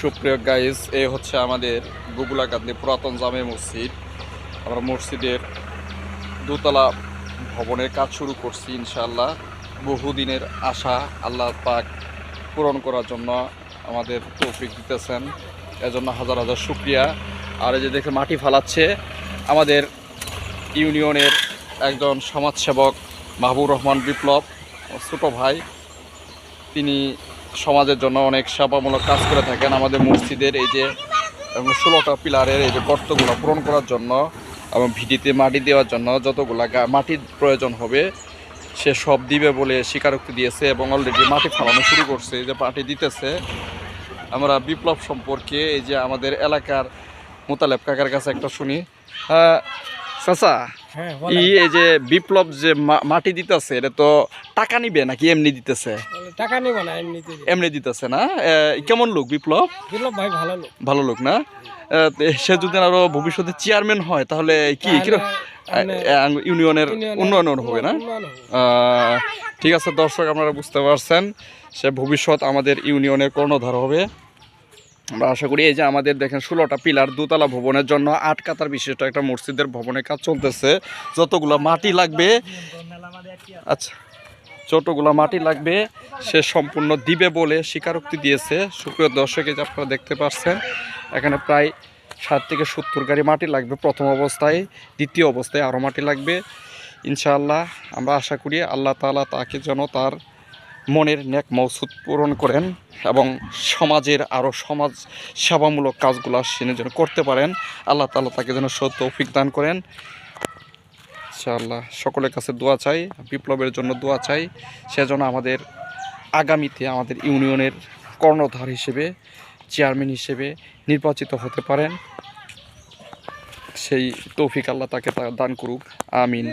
সুপ্রিয় গাইস, এই হচ্ছে আমাদের গুগুলাকান্দি পুরাতন জামে মসজিদ। আমরা মসজিদের দোতলা ভবনের কাজ শুরু করছি ইনশাআল্লাহ। বহুদিনের আশা আল্লাহ পাক পূরণ করার জন্য আমাদের তৌফিক দিতেছেন, এজন্য হাজার হাজার শুকরিয়া। আর এই যে দেখে মাটি ফালাচ্ছে আমাদের ইউনিয়নের একজন সমাজসেবক মাহবুব রহমান বিপ্লব, ছোটো ভাই। তিনি সমাজের জন্য অনেক সেবামূলক কাজ করে থাকেন। আমাদের মসজিদের এই যে 16টা পিলারের এই যে গর্তগুলো পূরণ করার জন্য এবং ভিডিতে মাটি দেওয়ার জন্য যতগুলা মাটির প্রয়োজন হবে সে সব দিবে বলে স্বীকারোক্তি দিয়েছে এবং অলরেডি মাটি ফালানো শুরু করছে। এই যে মাটি দিতেছে। আমরা বিপ্লব সম্পর্কে এই যে আমাদের এলাকার মোতালেব কাকার কাছে একটা শুনি। চাচা, এই যে বিপ্লব যে মাটি দিতেছে এটা তো টাকা নিবে নাকি এমনি দিতেছে? টাকা নিব না, এমনি দিতেছে না? কেমন লোক বিপ্লব? বিপ্লব ভাই ভালো লোক। ভালো লোক না? সে যদি আরো ভবিষ্যতে চেয়ারম্যান হয় তাহলে কি ইউনিয়নের উন্নয়ন হবে না? ঠিক আছে দর্শক, আপনারা বুঝতে পারছেন, সে ভবিষ্যৎ আমাদের ইউনিয়নের কর্ণধার হবে। আমরা আশা করি। এই যে আমাদের দেখেন 16টা পিলার দোতলা ভবনের জন্য 8 কাতার বিশিষ্ট একটা মসজিদের ভবনের কাজ চলতেছে। যতগুলো মাটি লাগবে, আচ্ছা যতগুলো মাটি লাগবে সে সম্পূর্ণ দিবে বলে স্বীকারোক্তি দিয়েছে। সুপ্রিয় দর্শক, যে আপনারা দেখতে পাচ্ছেন এখানে প্রায় 60 থেকে 70 গাড়ি মাটি লাগবে প্রথম অবস্থায়। দ্বিতীয় অবস্থায় আরও মাটি লাগবে ইনশাআল্লাহ। আমরা আশা করি আল্লাহ তাআলা তাকে যেন তার মনের নেক মকসুদ পূরণ করেন এবং সমাজের আরও সমাজ সেবামূলক কাজগুলো সে যেন করতে পারেন। আল্লাহ তাআলা তাকে যেন তৌফিক দান করেন ইনশাআল্লাহ। সকলের কাছে দোয়া চাই, বিপ্লবের জন্য দোয়া চাই, সেজন্য আমাদের আগামীতে আমাদের ইউনিয়নের কর্ণধার হিসেবে, চেয়ারম্যান হিসেবে নির্বাচিত হতে পারেন। সেই তৌফিক আল্লাহ তাকে দান করুক, আমিন।